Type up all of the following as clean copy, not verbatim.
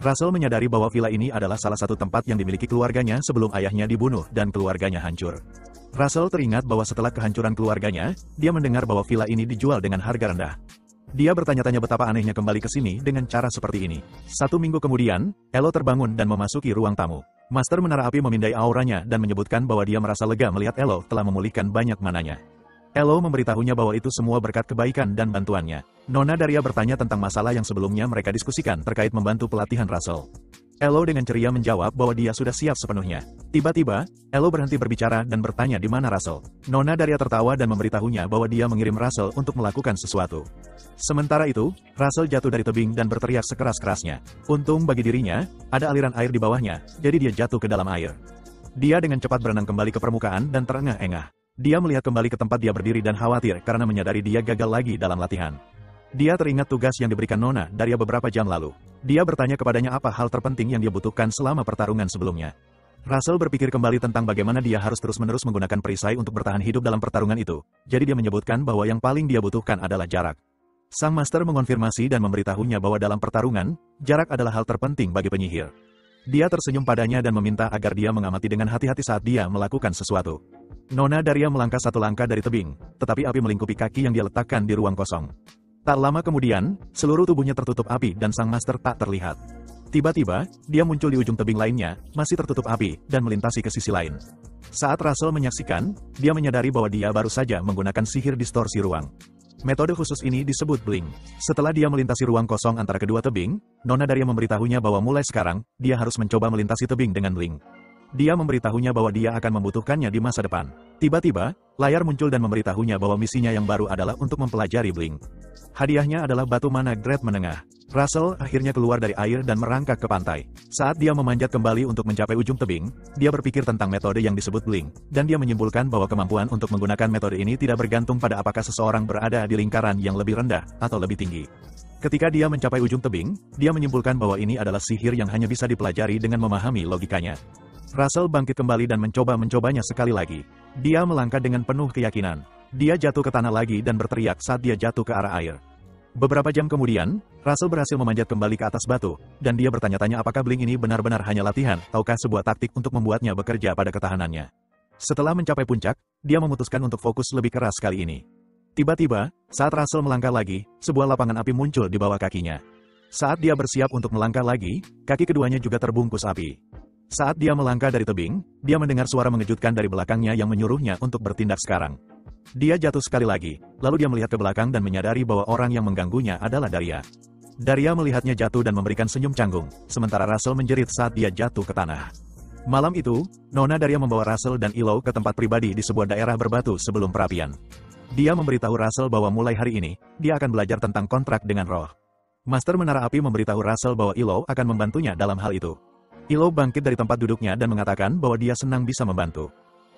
Russell menyadari bahwa villa ini adalah salah satu tempat yang dimiliki keluarganya sebelum ayahnya dibunuh dan keluarganya hancur. Russell teringat bahwa setelah kehancuran keluarganya, dia mendengar bahwa villa ini dijual dengan harga rendah. Dia bertanya-tanya betapa anehnya kembali ke sini dengan cara seperti ini. 1 minggu kemudian, Elo terbangun dan memasuki ruang tamu. Master Menara Api memindai auranya dan menyebutkan bahwa dia merasa lega melihat Elo telah memulihkan banyak mananya. Elo memberitahunya bahwa itu semua berkat kebaikan dan bantuannya. Nona Daria bertanya tentang masalah yang sebelumnya mereka diskusikan terkait membantu pelatihan Russell. Elo dengan ceria menjawab bahwa dia sudah siap sepenuhnya. Tiba-tiba, Elo berhenti berbicara dan bertanya di mana Russell. Nona Daria tertawa dan memberitahunya bahwa dia mengirim Russell untuk melakukan sesuatu. Sementara itu, Russell jatuh dari tebing dan berteriak sekeras-kerasnya. Untung bagi dirinya, ada aliran air di bawahnya, jadi dia jatuh ke dalam air. Dia dengan cepat berenang kembali ke permukaan dan terengah-engah. Dia melihat kembali ke tempat dia berdiri dan khawatir karena menyadari dia gagal lagi dalam latihan. Dia teringat tugas yang diberikan Nona Daria beberapa jam lalu. Dia bertanya kepadanya apa hal terpenting yang dia butuhkan selama pertarungan sebelumnya. Russell berpikir kembali tentang bagaimana dia harus terus-menerus menggunakan perisai untuk bertahan hidup dalam pertarungan itu. Jadi dia menyebutkan bahwa yang paling dia butuhkan adalah jarak. Sang Master mengonfirmasi dan memberitahunya bahwa dalam pertarungan, jarak adalah hal terpenting bagi penyihir. Dia tersenyum padanya dan meminta agar dia mengamati dengan hati-hati saat dia melakukan sesuatu. Nona Daria melangkah 1 langkah dari tebing, tetapi api melingkupi kaki yang dia letakkan di ruang kosong. Tak lama kemudian, seluruh tubuhnya tertutup api dan sang master tak terlihat. Tiba-tiba, dia muncul di ujung tebing lainnya, masih tertutup api, dan melintasi ke sisi lain. Saat Russell menyaksikan, dia menyadari bahwa dia baru saja menggunakan sihir distorsi ruang. Metode khusus ini disebut blink. Setelah dia melintasi ruang kosong antara kedua tebing, Nona Daria memberitahunya bahwa mulai sekarang, dia harus mencoba melintasi tebing dengan blink. Dia memberitahunya bahwa dia akan membutuhkannya di masa depan. Tiba-tiba, layar muncul dan memberitahunya bahwa misinya yang baru adalah untuk mempelajari blink. Hadiahnya adalah batu mana grade menengah. Russell akhirnya keluar dari air dan merangkak ke pantai. Saat dia memanjat kembali untuk mencapai ujung tebing, dia berpikir tentang metode yang disebut blink, dan dia menyimpulkan bahwa kemampuan untuk menggunakan metode ini tidak bergantung pada apakah seseorang berada di lingkaran yang lebih rendah atau lebih tinggi. Ketika dia mencapai ujung tebing, dia menyimpulkan bahwa ini adalah sihir yang hanya bisa dipelajari dengan memahami logikanya. Russell bangkit kembali dan mencobanya sekali lagi. Dia melangkah dengan penuh keyakinan. Dia jatuh ke tanah lagi dan berteriak saat dia jatuh ke arah air. Beberapa jam kemudian, Russell berhasil memanjat kembali ke atas batu, dan dia bertanya-tanya apakah blink ini benar-benar hanya latihan, ataukah sebuah taktik untuk membuatnya bekerja pada ketahanannya. Setelah mencapai puncak, dia memutuskan untuk fokus lebih keras kali ini. Tiba-tiba, saat Russell melangkah lagi, sebuah lapangan api muncul di bawah kakinya. Saat dia bersiap untuk melangkah lagi, kaki keduanya juga terbungkus api. Saat dia melangkah dari tebing, dia mendengar suara mengejutkan dari belakangnya yang menyuruhnya untuk bertindak sekarang. Dia jatuh sekali lagi, lalu dia melihat ke belakang dan menyadari bahwa orang yang mengganggunya adalah Daria. Daria melihatnya jatuh dan memberikan senyum canggung, sementara Russell menjerit saat dia jatuh ke tanah. Malam itu, Nona Daria membawa Russell dan Ilo ke tempat pribadi di sebuah daerah berbatu sebelum perapian. Dia memberitahu Russell bahwa mulai hari ini, dia akan belajar tentang kontrak dengan roh. Master Menara Api memberitahu Russell bahwa Ilo akan membantunya dalam hal itu. Ilo bangkit dari tempat duduknya dan mengatakan bahwa dia senang bisa membantu.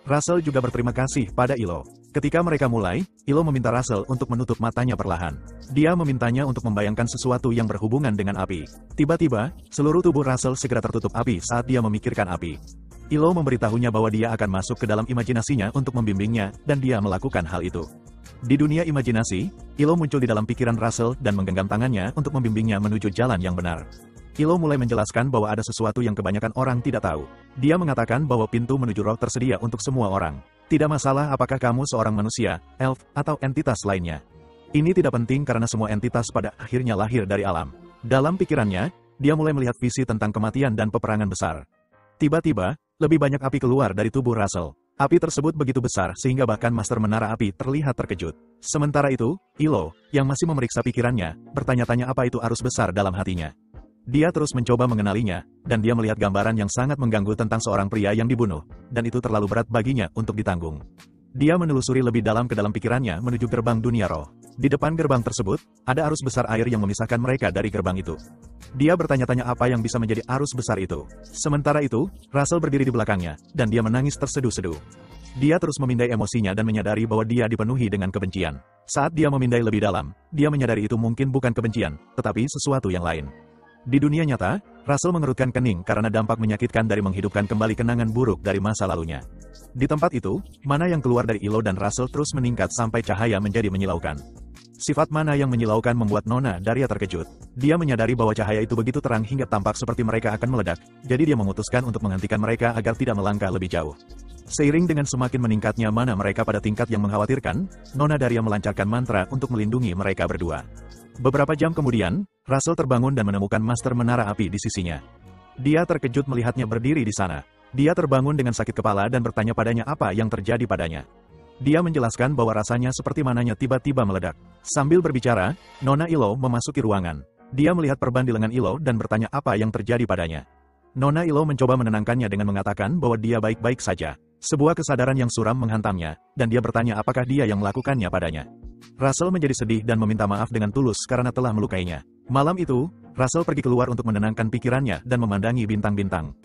Russell juga berterima kasih pada Ilo. Ketika mereka mulai, Ilo meminta Russell untuk menutup matanya perlahan. Dia memintanya untuk membayangkan sesuatu yang berhubungan dengan api. Tiba-tiba, seluruh tubuh Russell segera tertutup api saat dia memikirkan api. Ilo memberitahunya bahwa dia akan masuk ke dalam imajinasinya untuk membimbingnya, dan dia melakukan hal itu. Di dunia imajinasi, Ilo muncul di dalam pikiran Russell dan menggenggam tangannya untuk membimbingnya menuju jalan yang benar. Ilo mulai menjelaskan bahwa ada sesuatu yang kebanyakan orang tidak tahu. Dia mengatakan bahwa pintu menuju roh tersedia untuk semua orang. Tidak masalah apakah kamu seorang manusia, elf, atau entitas lainnya. Ini tidak penting karena semua entitas pada akhirnya lahir dari alam. Dalam pikirannya, dia mulai melihat visi tentang kematian dan peperangan besar. Tiba-tiba, lebih banyak api keluar dari tubuh Russell. Api tersebut begitu besar sehingga bahkan Master Menara Api terlihat terkejut. Sementara itu, Ilo, yang masih memeriksa pikirannya, bertanya-tanya apa itu arus besar dalam hatinya. Dia terus mencoba mengenalinya, dan dia melihat gambaran yang sangat mengganggu tentang seorang pria yang dibunuh, dan itu terlalu berat baginya untuk ditanggung. Dia menelusuri lebih dalam ke dalam pikirannya menuju gerbang dunia roh. Di depan gerbang tersebut, ada arus besar air yang memisahkan mereka dari gerbang itu. Dia bertanya-tanya apa yang bisa menjadi arus besar itu. Sementara itu, Russell berdiri di belakangnya, dan dia menangis terseduh-seduh. Dia terus memindai emosinya dan menyadari bahwa dia dipenuhi dengan kebencian. Saat dia memindai lebih dalam, dia menyadari itu mungkin bukan kebencian, tetapi sesuatu yang lain. Di dunia nyata, Russell mengerutkan kening karena dampak menyakitkan dari menghidupkan kembali kenangan buruk dari masa lalunya. Di tempat itu, mana yang keluar dari Ilo dan Russell terus meningkat sampai cahaya menjadi menyilaukan. Sifat mana yang menyilaukan membuat Nona Daria terkejut. Dia menyadari bahwa cahaya itu begitu terang hingga tampak seperti mereka akan meledak, jadi dia memutuskan untuk menghentikan mereka agar tidak melangkah lebih jauh. Seiring dengan semakin meningkatnya mana mereka pada tingkat yang mengkhawatirkan, Nona Daria melancarkan mantra untuk melindungi mereka berdua. Beberapa jam kemudian, Russell terbangun dan menemukan Master Menara Api di sisinya. Dia terkejut melihatnya berdiri di sana. Dia terbangun dengan sakit kepala dan bertanya padanya apa yang terjadi padanya. Dia menjelaskan bahwa rasanya seperti mananya tiba-tiba meledak. Sambil berbicara, Nona Ilo memasuki ruangan. Dia melihat perban di lengan Ilo dan bertanya apa yang terjadi padanya. Nona Ilo mencoba menenangkannya dengan mengatakan bahwa dia baik-baik saja. Sebuah kesadaran yang suram menghantamnya, dan dia bertanya apakah dia yang melakukannya padanya. Russell menjadi sedih dan meminta maaf dengan tulus karena telah melukainya. Malam itu, Russell pergi keluar untuk menenangkan pikirannya dan memandangi bintang-bintang.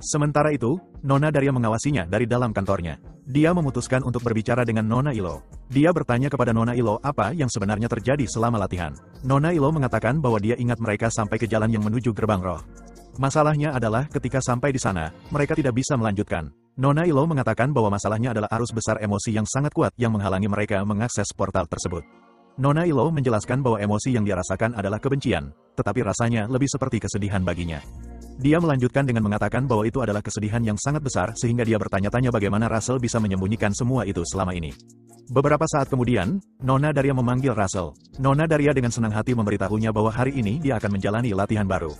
Sementara itu, Nona Daria mengawasinya dari dalam kantornya. Dia memutuskan untuk berbicara dengan Nona Ilo. Dia bertanya kepada Nona Ilo apa yang sebenarnya terjadi selama latihan. Nona Ilo mengatakan bahwa dia ingat mereka sampai ke jalan yang menuju gerbang roh. Masalahnya adalah ketika sampai di sana, mereka tidak bisa melanjutkan. Nona Ilo mengatakan bahwa masalahnya adalah arus besar emosi yang sangat kuat yang menghalangi mereka mengakses portal tersebut. Nona Ilo menjelaskan bahwa emosi yang dia rasakan adalah kebencian, tetapi rasanya lebih seperti kesedihan baginya. Dia melanjutkan dengan mengatakan bahwa itu adalah kesedihan yang sangat besar sehingga dia bertanya-tanya bagaimana Russell bisa menyembunyikan semua itu selama ini. Beberapa saat kemudian, Nona Daria memanggil Russell. Nona Daria dengan senang hati memberitahunya bahwa hari ini dia akan menjalani latihan baru.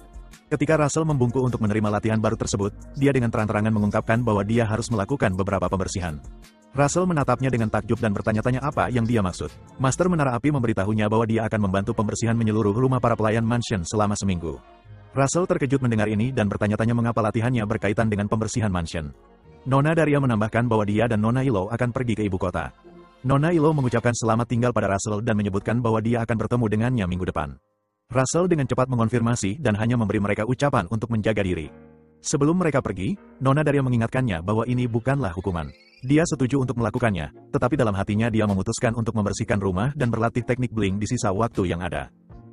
Ketika Russell membungkuk untuk menerima latihan baru tersebut, dia dengan terang-terangan mengungkapkan bahwa dia harus melakukan beberapa pembersihan. Russell menatapnya dengan takjub dan bertanya-tanya apa yang dia maksud. Master Menara Api memberitahunya bahwa dia akan membantu pembersihan menyeluruh rumah para pelayan mansion selama seminggu. Russell terkejut mendengar ini dan bertanya-tanya mengapa latihannya berkaitan dengan pembersihan mansion. Nona Daria menambahkan bahwa dia dan Nona Ilo akan pergi ke ibu kota. Nona Ilo mengucapkan selamat tinggal pada Russell dan menyebutkan bahwa dia akan bertemu dengannya minggu depan. Russell dengan cepat mengonfirmasi dan hanya memberi mereka ucapan untuk menjaga diri. Sebelum mereka pergi, Nona Daria mengingatkannya bahwa ini bukanlah hukuman. Dia setuju untuk melakukannya, tetapi dalam hatinya dia memutuskan untuk membersihkan rumah dan berlatih teknik bling di sisa waktu yang ada.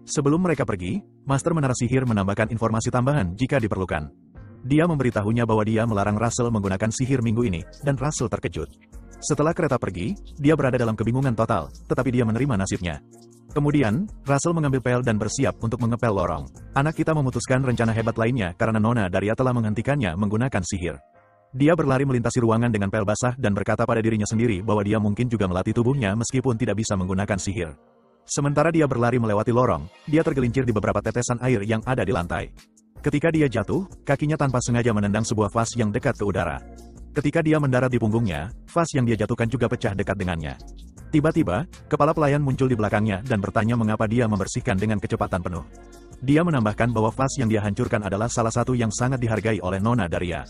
Sebelum mereka pergi, Master Menara Sihir menambahkan informasi tambahan jika diperlukan. Dia memberitahunya bahwa dia melarang Russell menggunakan sihir minggu ini, dan Russell terkejut. Setelah kereta pergi, dia berada dalam kebingungan total, tetapi dia menerima nasibnya. Kemudian, Russell mengambil pel dan bersiap untuk mengepel lorong. Anak kita memutuskan rencana hebat lainnya karena Nona Daria telah menghentikannya menggunakan sihir. Dia berlari melintasi ruangan dengan pel basah dan berkata pada dirinya sendiri bahwa dia mungkin juga melatih tubuhnya meskipun tidak bisa menggunakan sihir. Sementara dia berlari melewati lorong, dia tergelincir di beberapa tetesan air yang ada di lantai. Ketika dia jatuh, kakinya tanpa sengaja menendang sebuah vas yang dekat ke udara. Ketika dia mendarat di punggungnya, vas yang dia jatuhkan juga pecah dekat dengannya. Tiba-tiba, kepala pelayan muncul di belakangnya dan bertanya mengapa dia membersihkan dengan kecepatan penuh. Dia menambahkan bahwa vas yang dia hancurkan adalah salah satu yang sangat dihargai oleh Nona Daria.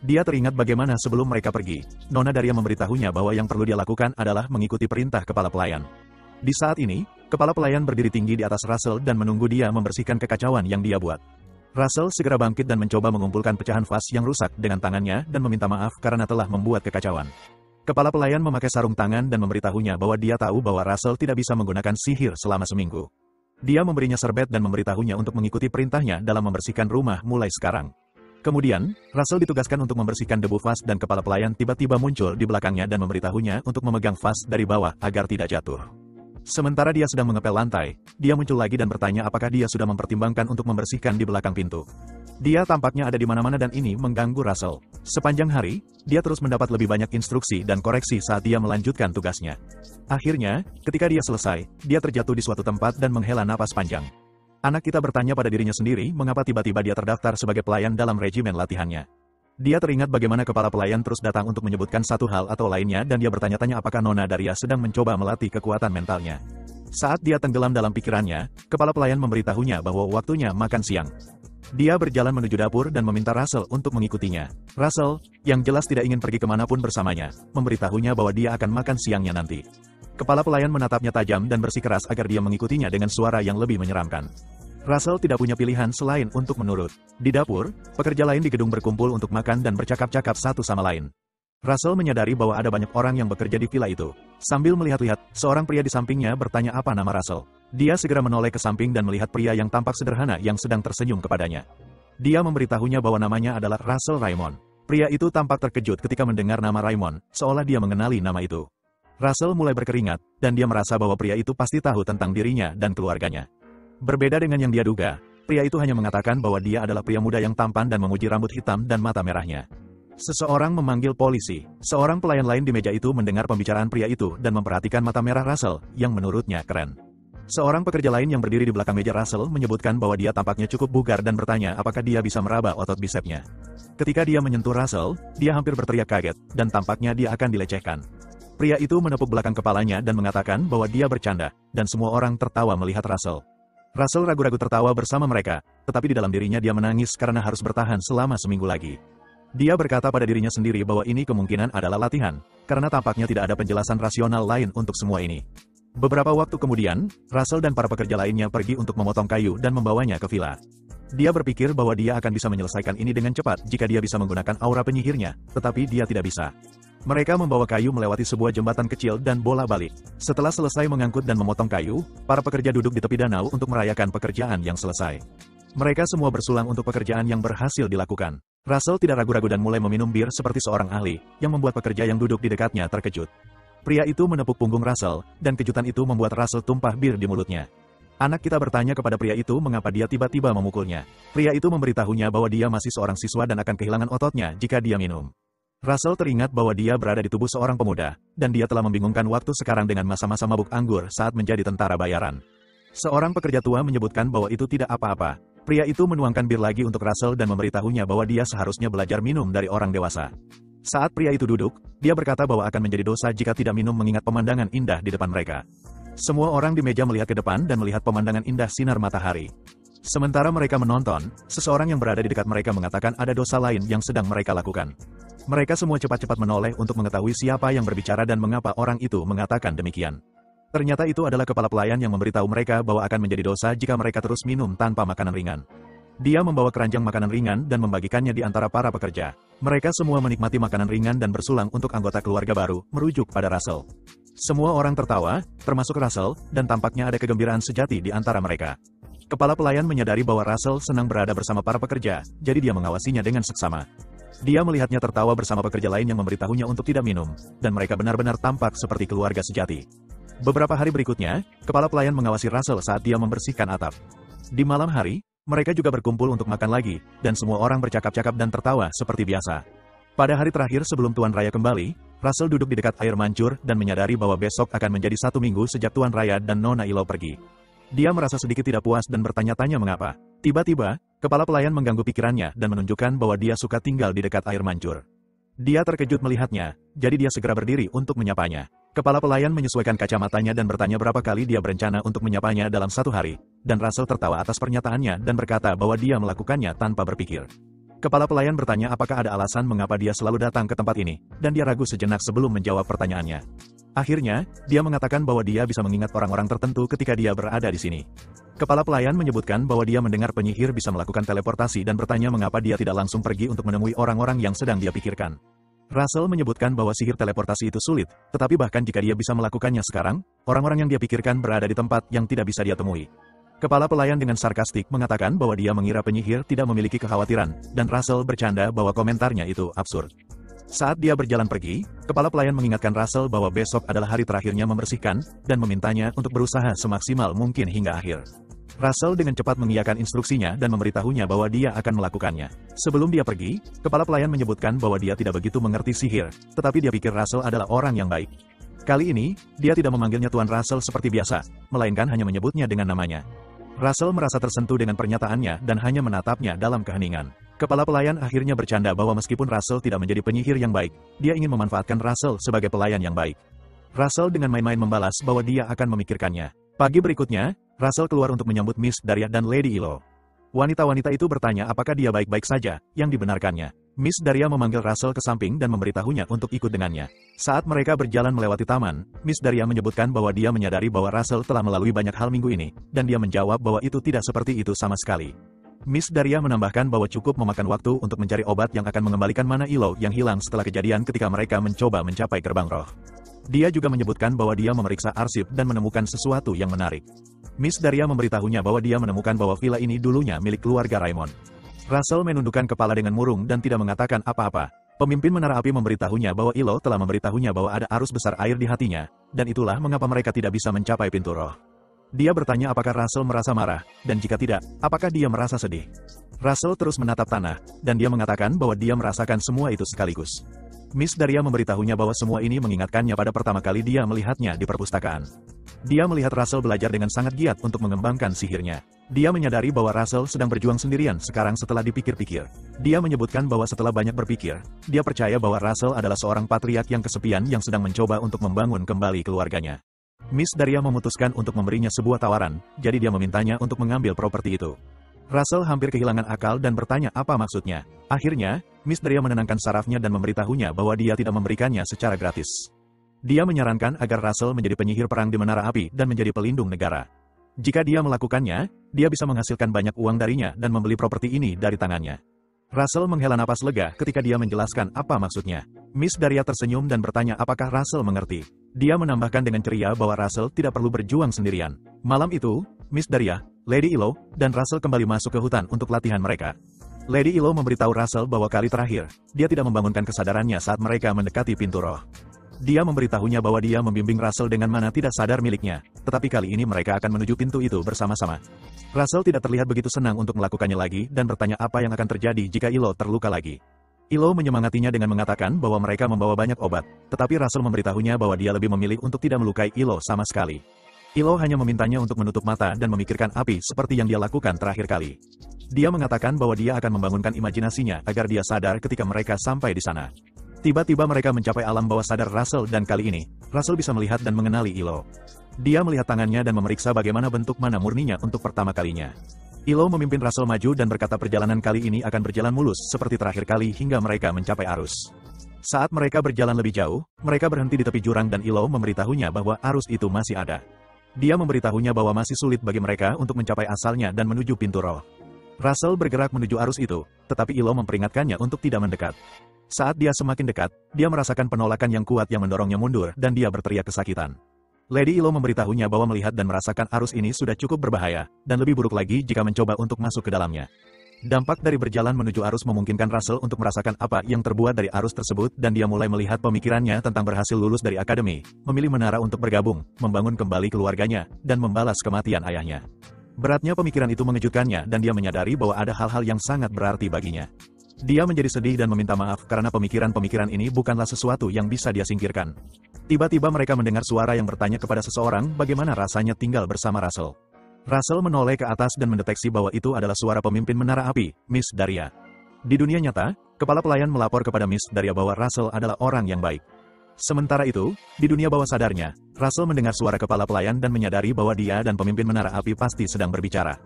Dia teringat bagaimana sebelum mereka pergi, Nona Daria memberitahunya bahwa yang perlu dia lakukan adalah mengikuti perintah kepala pelayan. Di saat ini, kepala pelayan berdiri tinggi di atas Russell dan menunggu dia membersihkan kekacauan yang dia buat. Russell segera bangkit dan mencoba mengumpulkan pecahan vas yang rusak dengan tangannya dan meminta maaf karena telah membuat kekacauan. Kepala pelayan memakai sarung tangan dan memberitahunya bahwa dia tahu bahwa Russell tidak bisa menggunakan sihir selama seminggu. Dia memberinya serbet dan memberitahunya untuk mengikuti perintahnya dalam membersihkan rumah mulai sekarang. Kemudian, Russell ditugaskan untuk membersihkan debu vas dan kepala pelayan tiba-tiba muncul di belakangnya dan memberitahunya untuk memegang vas dari bawah agar tidak jatuh. Sementara dia sedang mengepel lantai, dia muncul lagi dan bertanya apakah dia sudah mempertimbangkan untuk membersihkan di belakang pintu. Dia tampaknya ada di mana-mana dan ini mengganggu Russell. Sepanjang hari, dia terus mendapat lebih banyak instruksi dan koreksi saat dia melanjutkan tugasnya. Akhirnya, ketika dia selesai, dia terjatuh di suatu tempat dan menghela napas panjang. Anak kita bertanya pada dirinya sendiri mengapa tiba-tiba dia terdaftar sebagai pelayan dalam regimen latihannya. Dia teringat bagaimana kepala pelayan terus datang untuk menyebutkan satu hal atau lainnya dan dia bertanya-tanya apakah Nona Daria sedang mencoba melatih kekuatan mentalnya. Saat dia tenggelam dalam pikirannya, kepala pelayan memberitahunya bahwa waktunya makan siang. Dia berjalan menuju dapur dan meminta Russell untuk mengikutinya. Russell, yang jelas tidak ingin pergi kemanapun bersamanya, memberitahunya bahwa dia akan makan siangnya nanti. Kepala pelayan menatapnya tajam dan bersikeras agar dia mengikutinya dengan suara yang lebih menyeramkan. Russell tidak punya pilihan selain untuk menurut. Di dapur, pekerja lain di gedung berkumpul untuk makan dan bercakap-cakap satu sama lain. Russell menyadari bahwa ada banyak orang yang bekerja di villa itu. Sambil melihat-lihat, seorang pria di sampingnya bertanya apa nama Russell. Dia segera menoleh ke samping dan melihat pria yang tampak sederhana yang sedang tersenyum kepadanya. Dia memberitahunya bahwa namanya adalah Russell Raymond. Pria itu tampak terkejut ketika mendengar nama Raymond, seolah dia mengenali nama itu. Russell mulai berkeringat, dan dia merasa bahwa pria itu pasti tahu tentang dirinya dan keluarganya. Berbeda dengan yang dia duga, pria itu hanya mengatakan bahwa dia adalah pria muda yang tampan dan memuji rambut hitam dan mata merahnya. Seseorang memanggil polisi. Seorang pelayan lain di meja itu mendengar pembicaraan pria itu dan memperhatikan mata merah Russell, yang menurutnya keren. Seorang pekerja lain yang berdiri di belakang meja Russell menyebutkan bahwa dia tampaknya cukup bugar dan bertanya apakah dia bisa meraba otot bisepnya. Ketika dia menyentuh Russell, dia hampir berteriak kaget, dan tampaknya dia akan dilecehkan. Pria itu menepuk belakang kepalanya dan mengatakan bahwa dia bercanda, dan semua orang tertawa melihat Russell. Russell ragu-ragu tertawa bersama mereka, tetapi di dalam dirinya dia menangis karena harus bertahan selama seminggu lagi. Dia berkata pada dirinya sendiri bahwa ini kemungkinan adalah latihan, karena tampaknya tidak ada penjelasan rasional lain untuk semua ini. Beberapa waktu kemudian, Russell dan para pekerja lainnya pergi untuk memotong kayu dan membawanya ke villa. Dia berpikir bahwa dia akan bisa menyelesaikan ini dengan cepat jika dia bisa menggunakan aura penyihirnya, tetapi dia tidak bisa. Mereka membawa kayu melewati sebuah jembatan kecil dan bola balik. Setelah selesai mengangkut dan memotong kayu, para pekerja duduk di tepi danau untuk merayakan pekerjaan yang selesai. Mereka semua bersulang untuk pekerjaan yang berhasil dilakukan. Russell tidak ragu-ragu dan mulai meminum bir seperti seorang ahli, yang membuat pekerja yang duduk di dekatnya terkejut. Pria itu menepuk punggung Russell, dan kejutan itu membuat Russell tumpah bir di mulutnya. Anak kita bertanya kepada pria itu mengapa dia tiba-tiba memukulnya. Pria itu memberitahunya bahwa dia masih seorang siswa dan akan kehilangan ototnya jika dia minum. Russell teringat bahwa dia berada di tubuh seorang pemuda, dan dia telah membingungkan waktu sekarang dengan masa-masa mabuk anggur saat menjadi tentara bayaran. Seorang pekerja tua menyebutkan bahwa itu tidak apa-apa. Pria itu menuangkan bir lagi untuk Russell dan memberitahunya bahwa dia seharusnya belajar minum dari orang dewasa. Saat pria itu duduk, dia berkata bahwa akan menjadi dosa jika tidak minum mengingat pemandangan indah di depan mereka. Semua orang di meja melihat ke depan dan melihat pemandangan indah sinar matahari. Sementara mereka menonton, seseorang yang berada di dekat mereka mengatakan ada dosa lain yang sedang mereka lakukan. Mereka semua cepat-cepat menoleh untuk mengetahui siapa yang berbicara dan mengapa orang itu mengatakan demikian. Ternyata itu adalah kepala pelayan yang memberitahu mereka bahwa akan menjadi dosa jika mereka terus minum tanpa makanan ringan. Dia membawa keranjang makanan ringan dan membagikannya di antara para pekerja. Mereka semua menikmati makanan ringan dan bersulang untuk anggota keluarga baru, merujuk pada Russell. Semua orang tertawa, termasuk Russell, dan tampaknya ada kegembiraan sejati di antara mereka. Kepala pelayan menyadari bahwa Russell senang berada bersama para pekerja, jadi dia mengawasinya dengan seksama. Dia melihatnya tertawa bersama pekerja lain yang memberitahunya untuk tidak minum, dan mereka benar-benar tampak seperti keluarga sejati. Beberapa hari berikutnya, kepala pelayan mengawasi Russell saat dia membersihkan atap. Di malam hari, mereka juga berkumpul untuk makan lagi, dan semua orang bercakap-cakap dan tertawa seperti biasa. Pada hari terakhir sebelum Tuan Raya kembali, Russell duduk di dekat air mancur dan menyadari bahwa besok akan menjadi 1 minggu sejak Tuan Raya dan Nona Ilo pergi. Dia merasa sedikit tidak puas dan bertanya-tanya mengapa. Tiba-tiba, kepala pelayan mengganggu pikirannya dan menunjukkan bahwa dia suka tinggal di dekat air mancur. Dia terkejut melihatnya, jadi dia segera berdiri untuk menyapanya. Kepala pelayan menyesuaikan kacamatanya dan bertanya berapa kali dia berencana untuk menyapanya dalam 1 hari, dan Russell tertawa atas pernyataannya dan berkata bahwa dia melakukannya tanpa berpikir. Kepala pelayan bertanya apakah ada alasan mengapa dia selalu datang ke tempat ini, dan dia ragu sejenak sebelum menjawab pertanyaannya. Akhirnya, dia mengatakan bahwa dia bisa mengingat orang-orang tertentu ketika dia berada di sini. Kepala pelayan menyebutkan bahwa dia mendengar penyihir bisa melakukan teleportasi dan bertanya mengapa dia tidak langsung pergi untuk menemui orang-orang yang sedang dia pikirkan. Russell menyebutkan bahwa sihir teleportasi itu sulit, tetapi bahkan jika dia bisa melakukannya sekarang, orang-orang yang dia pikirkan berada di tempat yang tidak bisa dia temui. Kepala pelayan dengan sarkastik mengatakan bahwa dia mengira penyihir tidak memiliki kekhawatiran, dan Russell bercanda bahwa komentarnya itu absurd. Saat dia berjalan pergi, kepala pelayan mengingatkan Russell bahwa besok adalah hari terakhirnya membersihkan, dan memintanya untuk berusaha semaksimal mungkin hingga akhir. Russell dengan cepat mengiyakan instruksinya dan memberitahunya bahwa dia akan melakukannya. Sebelum dia pergi, kepala pelayan menyebutkan bahwa dia tidak begitu mengerti sihir, tetapi dia pikir Russell adalah orang yang baik. Kali ini, dia tidak memanggilnya Tuan Russell seperti biasa, melainkan hanya menyebutnya dengan namanya. Russell merasa tersentuh dengan pernyataannya dan hanya menatapnya dalam keheningan. Kepala pelayan akhirnya bercanda bahwa meskipun Russell tidak menjadi penyihir yang baik, dia ingin memanfaatkan Russell sebagai pelayan yang baik. Russell dengan main-main membalas bahwa dia akan memikirkannya. Pagi berikutnya, Russell keluar untuk menyambut Miss Daria dan Lady Ilo. Wanita-wanita itu bertanya apakah dia baik-baik saja, yang dibenarkannya. Miss Daria memanggil Russell ke samping dan memberitahunya untuk ikut dengannya. Saat mereka berjalan melewati taman, Miss Daria menyebutkan bahwa dia menyadari bahwa Russell telah melalui banyak hal minggu ini, dan dia menjawab bahwa itu tidak seperti itu sama sekali. Miss Daria menambahkan bahwa cukup memakan waktu untuk mencari obat yang akan mengembalikan mana Ilo yang hilang setelah kejadian ketika mereka mencoba mencapai gerbang roh. Dia juga menyebutkan bahwa dia memeriksa arsip dan menemukan sesuatu yang menarik. Miss Daria memberitahunya bahwa dia menemukan bahwa villa ini dulunya milik keluarga Raymond. Russell menundukkan kepala dengan murung dan tidak mengatakan apa-apa. Pemimpin Menara Api memberitahunya bahwa Ilo telah memberitahunya bahwa ada arus besar air di hatinya, dan itulah mengapa mereka tidak bisa mencapai pintu roh. Dia bertanya apakah Russell merasa marah, dan jika tidak, apakah dia merasa sedih. Russell terus menatap tanah, dan dia mengatakan bahwa dia merasakan semua itu sekaligus. Miss Daria memberitahunya bahwa semua ini mengingatkannya pada pertama kali dia melihatnya di perpustakaan. Dia melihat Russell belajar dengan sangat giat untuk mengembangkan sihirnya. Dia menyadari bahwa Russell sedang berjuang sendirian sekarang setelah dipikir-pikir. Dia menyebutkan bahwa setelah banyak berpikir, dia percaya bahwa Russell adalah seorang patriark yang kesepian yang sedang mencoba untuk membangun kembali keluarganya. Miss Daria memutuskan untuk memberinya sebuah tawaran, jadi dia memintanya untuk mengambil properti itu. Russell hampir kehilangan akal dan bertanya apa maksudnya. Akhirnya, Miss Daria menenangkan sarafnya dan memberitahunya bahwa dia tidak memberikannya secara gratis. Dia menyarankan agar Russell menjadi penyihir perang di Menara Api dan menjadi pelindung negara. Jika dia melakukannya, dia bisa menghasilkan banyak uang darinya dan membeli properti ini dari tangannya. Russell menghela napas lega ketika dia menjelaskan apa maksudnya. Miss Daria tersenyum dan bertanya apakah Russell mengerti. Dia menambahkan dengan ceria bahwa Russell tidak perlu berjuang sendirian. Malam itu, Miss Daria, Lady Ilo, dan Russell kembali masuk ke hutan untuk latihan mereka. Lady Ilo memberitahu Russell bahwa kali terakhir, dia tidak membangunkan kesadarannya saat mereka mendekati pintu roh. Dia memberitahunya bahwa dia membimbing Russell dengan mana tidak sadar miliknya, tetapi kali ini mereka akan menuju pintu itu bersama-sama. Russell tidak terlihat begitu senang untuk melakukannya lagi dan bertanya apa yang akan terjadi jika Ilo terluka lagi. Ilo menyemangatinya dengan mengatakan bahwa mereka membawa banyak obat, tetapi Russell memberitahunya bahwa dia lebih memilih untuk tidak melukai Ilo sama sekali. Ilo hanya memintanya untuk menutup mata dan memikirkan api seperti yang dia lakukan terakhir kali. Dia mengatakan bahwa dia akan membangunkan imajinasinya agar dia sadar ketika mereka sampai di sana. Tiba-tiba mereka mencapai alam bawah sadar Russell dan kali ini, Russell bisa melihat dan mengenali Ilo. Dia melihat tangannya dan memeriksa bagaimana bentuk mana murninya untuk pertama kalinya. Ilo memimpin Russell maju dan berkata perjalanan kali ini akan berjalan mulus seperti terakhir kali hingga mereka mencapai arus. Saat mereka berjalan lebih jauh, mereka berhenti di tepi jurang dan Ilo memberitahunya bahwa arus itu masih ada. Dia memberitahunya bahwa masih sulit bagi mereka untuk mencapai asalnya dan menuju pintu roh. Russell bergerak menuju arus itu, tetapi Ilo memperingatkannya untuk tidak mendekat. Saat dia semakin dekat, dia merasakan penolakan yang kuat yang mendorongnya mundur dan dia berteriak kesakitan. Lady Ilo memberitahunya bahwa melihat dan merasakan arus ini sudah cukup berbahaya, dan lebih buruk lagi jika mencoba untuk masuk ke dalamnya. Dampak dari berjalan menuju arus memungkinkan Russell untuk merasakan apa yang terbuat dari arus tersebut dan dia mulai melihat pemikirannya tentang berhasil lulus dari akademi, memilih menara untuk bergabung, membangun kembali keluarganya, dan membalas kematian ayahnya. Beratnya pemikiran itu mengejutkannya dan dia menyadari bahwa ada hal-hal yang sangat berarti baginya. Dia menjadi sedih dan meminta maaf karena pemikiran-pemikiran ini bukanlah sesuatu yang bisa dia singkirkan. Tiba-tiba mereka mendengar suara yang bertanya kepada seseorang bagaimana rasanya tinggal bersama Russell. Russell menoleh ke atas dan mendeteksi bahwa itu adalah suara pemimpin Menara Api, Miss Daria. Di dunia nyata, kepala pelayan melapor kepada Miss Daria bahwa Russell adalah orang yang baik. Sementara itu, di dunia bawah sadarnya, Russell mendengar suara kepala pelayan dan menyadari bahwa dia dan pemimpin Menara Api pasti sedang berbicara.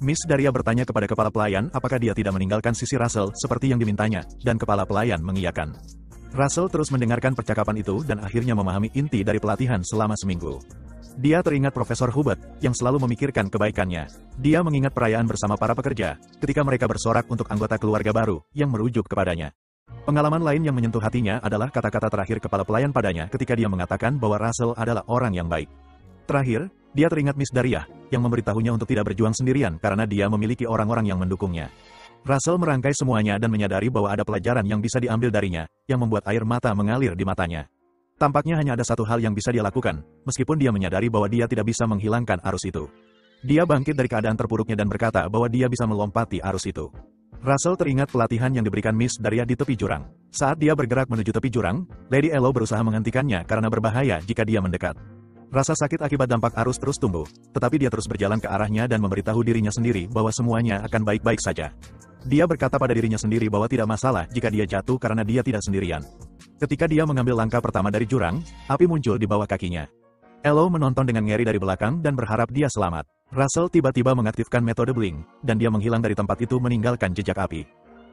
Miss Daria bertanya kepada kepala pelayan apakah dia tidak meninggalkan sisi Russell seperti yang dimintanya, dan kepala pelayan mengiyakan. Russell terus mendengarkan percakapan itu dan akhirnya memahami inti dari pelatihan selama seminggu. Dia teringat Profesor Hubert, yang selalu memikirkan kebaikannya. Dia mengingat perayaan bersama para pekerja, ketika mereka bersorak untuk anggota keluarga baru, yang merujuk kepadanya. Pengalaman lain yang menyentuh hatinya adalah kata-kata terakhir kepala pelayan padanya ketika dia mengatakan bahwa Russell adalah orang yang baik. Terakhir, dia teringat Miss Daria, yang memberitahunya untuk tidak berjuang sendirian karena dia memiliki orang-orang yang mendukungnya. Russell merangkai semuanya dan menyadari bahwa ada pelajaran yang bisa diambil darinya, yang membuat air mata mengalir di matanya. Tampaknya hanya ada satu hal yang bisa dia lakukan, meskipun dia menyadari bahwa dia tidak bisa menghilangkan arus itu. Dia bangkit dari keadaan terpuruknya dan berkata bahwa dia bisa melompati arus itu. Russell teringat pelatihan yang diberikan Miss Daria di tepi jurang. Saat dia bergerak menuju tepi jurang, Lady Elo berusaha menghentikannya karena berbahaya jika dia mendekat. Rasa sakit akibat dampak arus terus tumbuh, tetapi dia terus berjalan ke arahnya dan memberitahu dirinya sendiri bahwa semuanya akan baik-baik saja. Dia berkata pada dirinya sendiri bahwa tidak masalah jika dia jatuh karena dia tidak sendirian. Ketika dia mengambil langkah pertama dari jurang, api muncul di bawah kakinya. Elo menonton dengan ngeri dari belakang dan berharap dia selamat. Russell tiba-tiba mengaktifkan metode Blink, dan dia menghilang dari tempat itu meninggalkan jejak api.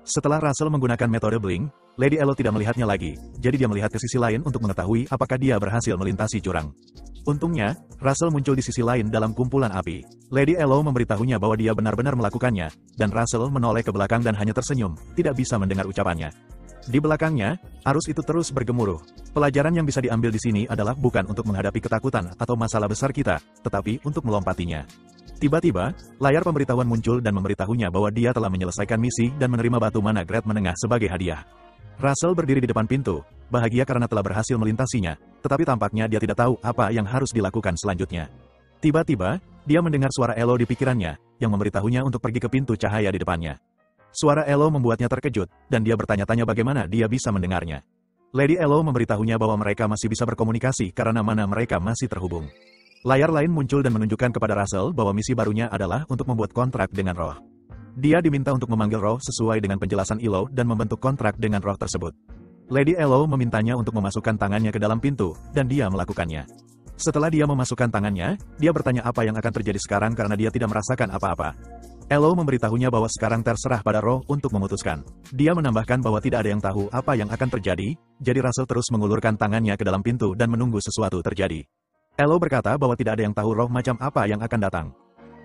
Setelah Russell menggunakan metode Blink, Lady Elo tidak melihatnya lagi, jadi dia melihat ke sisi lain untuk mengetahui apakah dia berhasil melintasi jurang. Untungnya, Russell muncul di sisi lain dalam kumpulan api. Lady Elo memberitahunya bahwa dia benar-benar melakukannya, dan Russell menoleh ke belakang dan hanya tersenyum, tidak bisa mendengar ucapannya. Di belakangnya, arus itu terus bergemuruh. Pelajaran yang bisa diambil di sini adalah bukan untuk menghadapi ketakutan atau masalah besar kita, tetapi untuk melompatinya. Tiba-tiba, layar pemberitahuan muncul dan memberitahunya bahwa dia telah menyelesaikan misi dan menerima batu mana grade menengah sebagai hadiah. Russell berdiri di depan pintu, bahagia karena telah berhasil melintasinya, tetapi tampaknya dia tidak tahu apa yang harus dilakukan selanjutnya. Tiba-tiba, dia mendengar suara Elo di pikirannya, yang memberitahunya untuk pergi ke pintu cahaya di depannya. Suara Elo membuatnya terkejut, dan dia bertanya-tanya bagaimana dia bisa mendengarnya. Lady Elo memberitahunya bahwa mereka masih bisa berkomunikasi karena mana mereka masih terhubung. Layar lain muncul dan menunjukkan kepada Russell bahwa misi barunya adalah untuk membuat kontrak dengan roh. Dia diminta untuk memanggil roh sesuai dengan penjelasan Elo dan membentuk kontrak dengan roh tersebut. Lady Elo memintanya untuk memasukkan tangannya ke dalam pintu, dan dia melakukannya. Setelah dia memasukkan tangannya, dia bertanya apa yang akan terjadi sekarang karena dia tidak merasakan apa-apa. Elo memberitahunya bahwa sekarang terserah pada roh untuk memutuskan. Dia menambahkan bahwa tidak ada yang tahu apa yang akan terjadi, jadi Russell terus mengulurkan tangannya ke dalam pintu dan menunggu sesuatu terjadi. Elo berkata bahwa tidak ada yang tahu roh macam apa yang akan datang.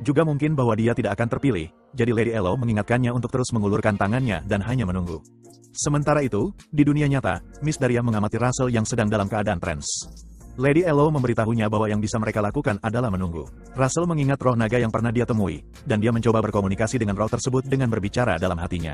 Juga mungkin bahwa dia tidak akan terpilih, jadi Lady Elo mengingatkannya untuk terus mengulurkan tangannya dan hanya menunggu. Sementara itu, di dunia nyata, Miss Daria mengamati Russell yang sedang dalam keadaan trans. Lady Elo memberitahunya bahwa yang bisa mereka lakukan adalah menunggu. Russell mengingat roh naga yang pernah dia temui, dan dia mencoba berkomunikasi dengan roh tersebut dengan berbicara dalam hatinya.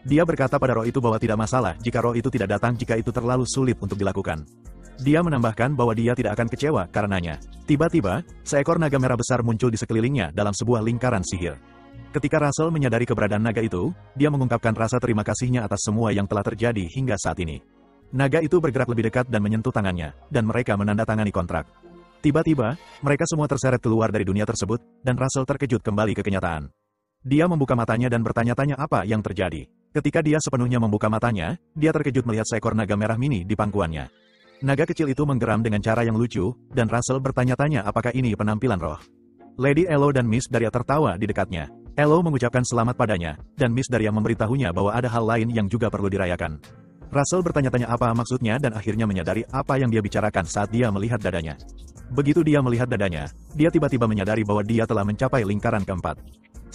Dia berkata pada roh itu bahwa tidak masalah jika roh itu tidak datang jika itu terlalu sulit untuk dilakukan. Dia menambahkan bahwa dia tidak akan kecewa karenanya. Tiba-tiba, seekor naga merah besar muncul di sekelilingnya dalam sebuah lingkaran sihir. Ketika Russell menyadari keberadaan naga itu, dia mengungkapkan rasa terima kasihnya atas semua yang telah terjadi hingga saat ini. Naga itu bergerak lebih dekat dan menyentuh tangannya, dan mereka menandatangani kontrak. Tiba-tiba, mereka semua terseret keluar dari dunia tersebut, dan Russell terkejut kembali ke kenyataan. Dia membuka matanya dan bertanya-tanya apa yang terjadi. Ketika dia sepenuhnya membuka matanya, dia terkejut melihat seekor naga merah mini di pangkuannya. Naga kecil itu menggeram dengan cara yang lucu, dan Russell bertanya-tanya apakah ini penampilan roh. Lady Elo dan Miss Daria tertawa di dekatnya. Elo mengucapkan selamat padanya, dan Miss Daria memberitahunya bahwa ada hal lain yang juga perlu dirayakan. Russell bertanya-tanya apa maksudnya dan akhirnya menyadari apa yang dia bicarakan saat dia melihat dadanya. Begitu dia melihat dadanya, dia tiba-tiba menyadari bahwa dia telah mencapai lingkaran keempat.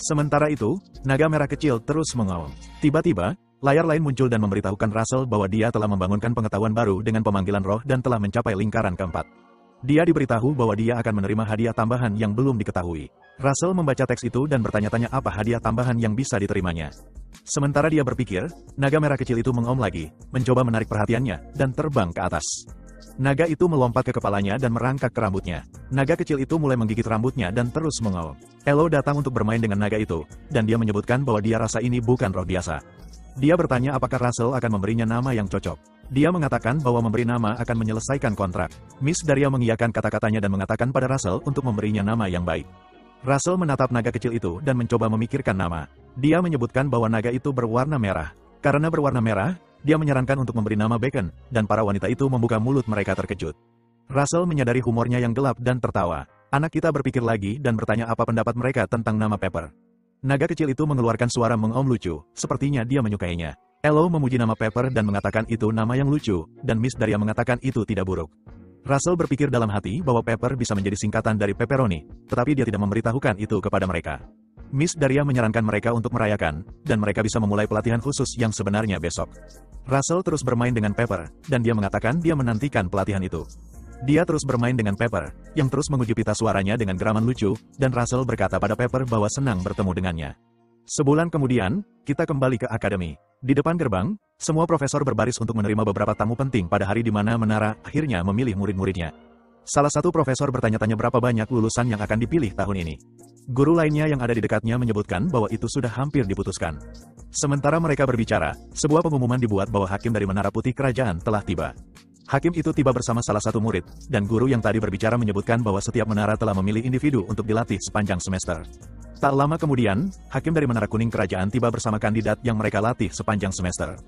Sementara itu, naga merah kecil terus mengaum. Tiba-tiba, layar lain muncul dan memberitahukan Russell bahwa dia telah membangunkan pengetahuan baru dengan pemanggilan roh dan telah mencapai lingkaran keempat. Dia diberitahu bahwa dia akan menerima hadiah tambahan yang belum diketahui. Russell membaca teks itu dan bertanya-tanya apa hadiah tambahan yang bisa diterimanya. Sementara dia berpikir, naga merah kecil itu mengaum lagi, mencoba menarik perhatiannya, dan terbang ke atas. Naga itu melompat ke kepalanya dan merangkak ke rambutnya. Naga kecil itu mulai menggigit rambutnya dan terus mengaum. Elo datang untuk bermain dengan naga itu, dan dia menyebutkan bahwa dia rasa ini bukan roh biasa. Dia bertanya apakah Russell akan memberinya nama yang cocok. Dia mengatakan bahwa memberi nama akan menyelesaikan kontrak. Miss Daria mengiyakan kata-katanya dan mengatakan pada Russell untuk memberinya nama yang baik. Russell menatap naga kecil itu dan mencoba memikirkan nama. Dia menyebutkan bahwa naga itu berwarna merah. Karena berwarna merah, dia menyarankan untuk memberi nama Bacon, dan para wanita itu membuka mulut mereka terkejut. Russell menyadari humornya yang gelap dan tertawa. Anak kita berpikir lagi dan bertanya apa pendapat mereka tentang nama Pepper. Naga kecil itu mengeluarkan suara mengaum lucu, sepertinya dia menyukainya. Elo memuji nama Pepper dan mengatakan itu nama yang lucu, dan Miss Daria mengatakan itu tidak buruk. Russell berpikir dalam hati bahwa Pepper bisa menjadi singkatan dari pepperoni, tetapi dia tidak memberitahukan itu kepada mereka. Miss Daria menyarankan mereka untuk merayakan, dan mereka bisa memulai pelatihan khusus yang sebenarnya besok. Russell terus bermain dengan Pepper, dan dia mengatakan dia menantikan pelatihan itu. Dia terus bermain dengan Pepper, yang terus menguji pita suaranya dengan geraman lucu, dan Russell berkata pada Pepper bahwa senang bertemu dengannya. Sebulan kemudian, kita kembali ke akademi. Di depan gerbang, semua profesor berbaris untuk menerima beberapa tamu penting pada hari di mana Menara akhirnya memilih murid-muridnya. Salah satu profesor bertanya-tanya berapa banyak lulusan yang akan dipilih tahun ini. Guru lainnya yang ada di dekatnya menyebutkan bahwa itu sudah hampir diputuskan. Sementara mereka berbicara, sebuah pengumuman dibuat bahwa hakim dari Menara Putih Kerajaan telah tiba. Hakim itu tiba bersama salah satu murid, dan guru yang tadi berbicara menyebutkan bahwa setiap menara telah memilih individu untuk dilatih sepanjang semester. Tak lama kemudian, hakim dari Menara Kuning Kerajaan tiba bersama kandidat yang mereka latih sepanjang semester.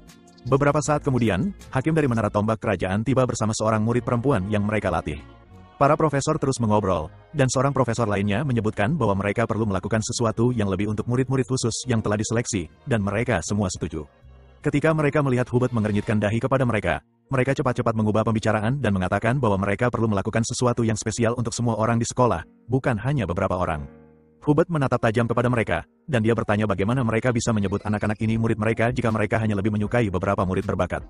Beberapa saat kemudian, hakim dari Menara Tombak Kerajaan tiba bersama seorang murid perempuan yang mereka latih. Para profesor terus mengobrol, dan seorang profesor lainnya menyebutkan bahwa mereka perlu melakukan sesuatu yang lebih untuk murid-murid khusus yang telah diseleksi, dan mereka semua setuju. Ketika mereka melihat Hubert mengernyitkan dahi kepada mereka cepat-cepat mengubah pembicaraan dan mengatakan bahwa mereka perlu melakukan sesuatu yang spesial untuk semua orang di sekolah, bukan hanya beberapa orang. Hubert menatap tajam kepada mereka, dan dia bertanya bagaimana mereka bisa menyebut anak-anak ini murid mereka jika mereka hanya lebih menyukai beberapa murid berbakat.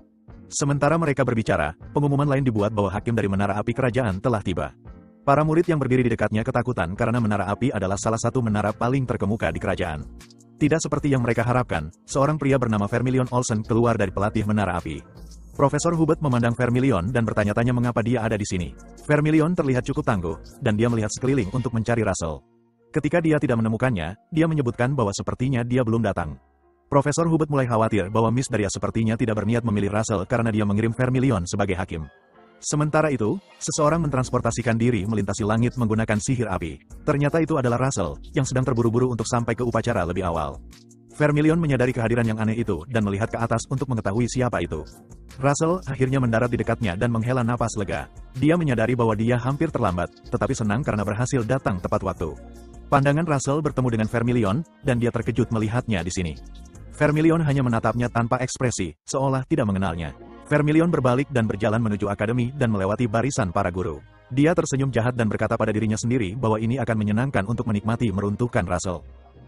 Sementara mereka berbicara, pengumuman lain dibuat bahwa hakim dari Menara Api Kerajaan telah tiba. Para murid yang berdiri di dekatnya ketakutan karena Menara Api adalah salah satu menara paling terkemuka di kerajaan. Tidak seperti yang mereka harapkan, seorang pria bernama Vermilion Olsen keluar dari pelatih menara api. Profesor Hubert memandang Vermilion dan bertanya-tanya mengapa dia ada di sini. Vermilion terlihat cukup tangguh, dan dia melihat sekeliling untuk mencari Russell. Ketika dia tidak menemukannya, dia menyebutkan bahwa sepertinya dia belum datang. Profesor Hubert mulai khawatir bahwa Miss Daria sepertinya tidak berniat memilih Russell karena dia mengirim Vermilion sebagai hakim. Sementara itu, seseorang mentransportasikan diri melintasi langit menggunakan sihir api. Ternyata itu adalah Russell, yang sedang terburu-buru untuk sampai ke upacara lebih awal. Vermilion menyadari kehadiran yang aneh itu dan melihat ke atas untuk mengetahui siapa itu. Russell akhirnya mendarat di dekatnya dan menghela napas lega. Dia menyadari bahwa dia hampir terlambat, tetapi senang karena berhasil datang tepat waktu. Pandangan Russell bertemu dengan Vermilion, dan dia terkejut melihatnya di sini. Vermilion hanya menatapnya tanpa ekspresi, seolah tidak mengenalnya. Vermilion berbalik dan berjalan menuju akademi dan melewati barisan para guru. Dia tersenyum jahat dan berkata pada dirinya sendiri bahwa ini akan menyenangkan untuk menikmati meruntuhkan Russell.